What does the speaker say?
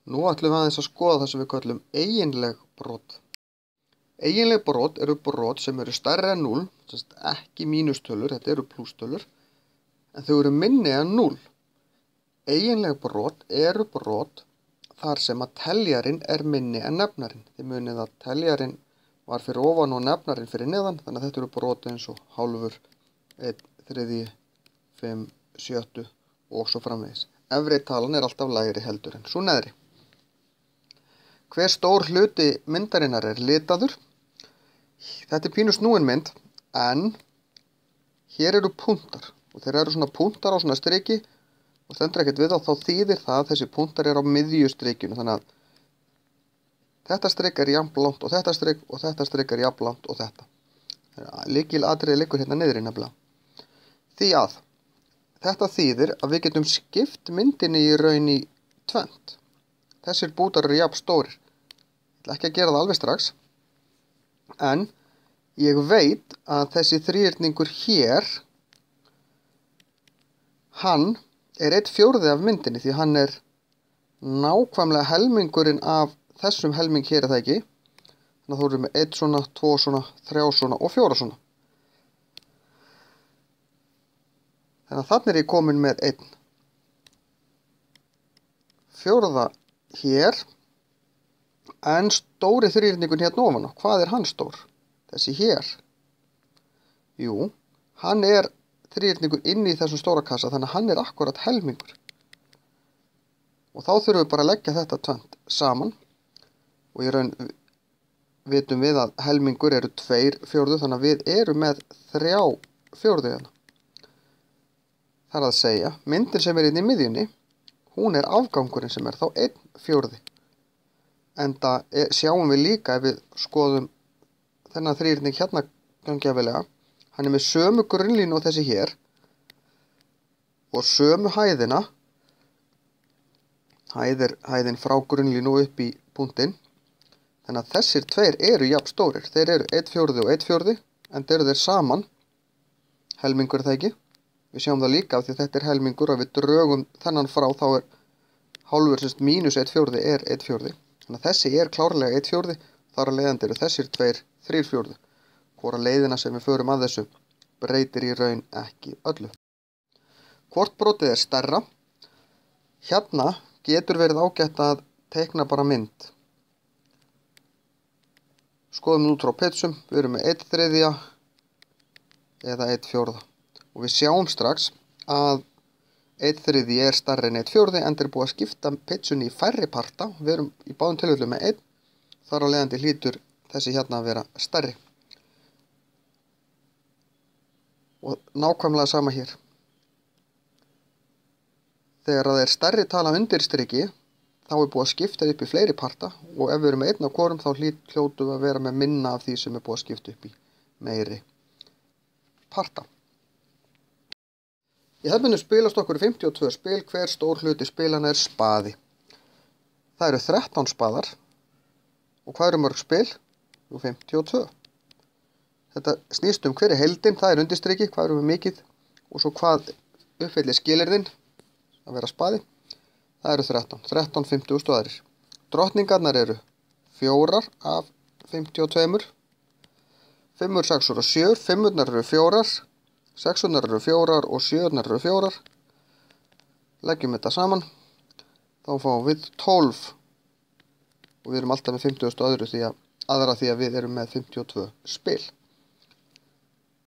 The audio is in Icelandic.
Nú ætlum við aðeins að skoða það sem við köllum eiginleg brot. Eiginleg brot eru brot sem eru stærri en 0, ekki mínustölur, þetta eru plústölur, en þau eru minni en 0. Eiginleg brot eru brot þar sem að teljarinn er minni en nefnarinn. Þið munið að teljarinn var fyrir ofan og nefnarinn fyrir neðan, þannig að þetta eru brot eins og hálfur, 1, 3, 5, 7 og svo framvegis. Efri talan er alltaf lægri heldur en svo neðri. Hver stór hluti myndarinnar er litaður. Þetta er pínu snúin mynd, en hér eru punktar og þeir eru svona punktar á svona striki og stendur ekkert við þá þýðir það að þessi punktar eru á miðjustrikinu, þannig að þetta strik er jafn langt og þetta strik og þetta strik er jafn langt og þetta. Lykilatriði liggur hérna niðri nefnilega. Því að þetta þýðir að við getum skipt myndinni í raun í tvennt. Þessir bútar eru jafn stórir. Ég ætla ekki að gera það alveg strax, en ég veit að þessi þríhyrningur hér, hann er 1/4 af myndinni því hann er nákvæmlega helmingurinn af þessum helming hér, er það ekki? Þannig að þú erum með 1 svona, 2 svona, 3 svona og 4 svona. Þannig að þannig er ég komin með 1/4 hér, en stóri þríhyrningun hérna ofan á, hvað er hann stór? Þessi hér. Jú, hann er þríhyrningur inn í þessum stóra kassa, þannig að hann er akkurat helmingur. Og þá þurfum við bara að leggja þetta tvennt saman og í raun vitum við að helmingur eru 2/4, þannig að við erum með 3/4 hérna. Það er að segja, myndin sem er inn í miðjunni, hún er afgangurinn sem er þá 1/4. Enda sjáum við líka ef við skoðum þennan þríhyrning hérna gagngefilega, hann er með sömu grunnlínu og þessi hér og sömu hæðina, hæðin frá grunnlínu upp í punktinn, þannig að þessir tveir eru jafn stórir. Þeir eru 1/4 og 1/4, en þeir eru þeir saman, helmingur er það ekki. Við sjáum það líka af því að þetta er helmingur og við drögum þennan frá, þá er hálfur mínus 1/4 er 1/4. Þannig að þessi er klárlega 1/4, þar að leiðandi eru þessir tveir 3/4. Hvora leiðina sem við förum að þessu breytir í raun ekki öllu. Hvort brotið er stærra? Hérna getur verið ágætt að teikna bara mynd. Skoðum út frá pitsum, við erum með 1/3 eða 1/4. Og við sjáum strax að 1/3 er stærri en 1/4, en þeir búið að skipta pitsunni í færri parta. Við erum í báðum tilfellum með 1, þar á leiðandi hlýtur þessi hérna að vera stærri. Og nákvæmlega sama hér. Þegar það er stærri tala undir striki, þá er búið að skipta upp í fleiri parta og ef við erum með 1 af hvorum þá hljótum við að vera með minna af því sem er búið að skipta upp í meiri parta. Í hefðbundnu spilast okkur 52 spil, hver stór hluti spilana er spaði. Það eru 13 spaðar og hvað eru mörg spil? Jú, 52. Þetta snýst hver er heildin, það er undirstriki, hvað eru við mikið og svo hvað uppfyllir skilyrðin að vera spaði. Það eru 13, 50 aðrir. Drottningarnar eru 4 af 52. 5, 6 og 7, 5 eru 4, 6 eru 4 og 7 eru 4. Leggjum þetta saman. Þá fáum við 12. Og við erum alltaf með 50 öðru því að við erum með 52 spil.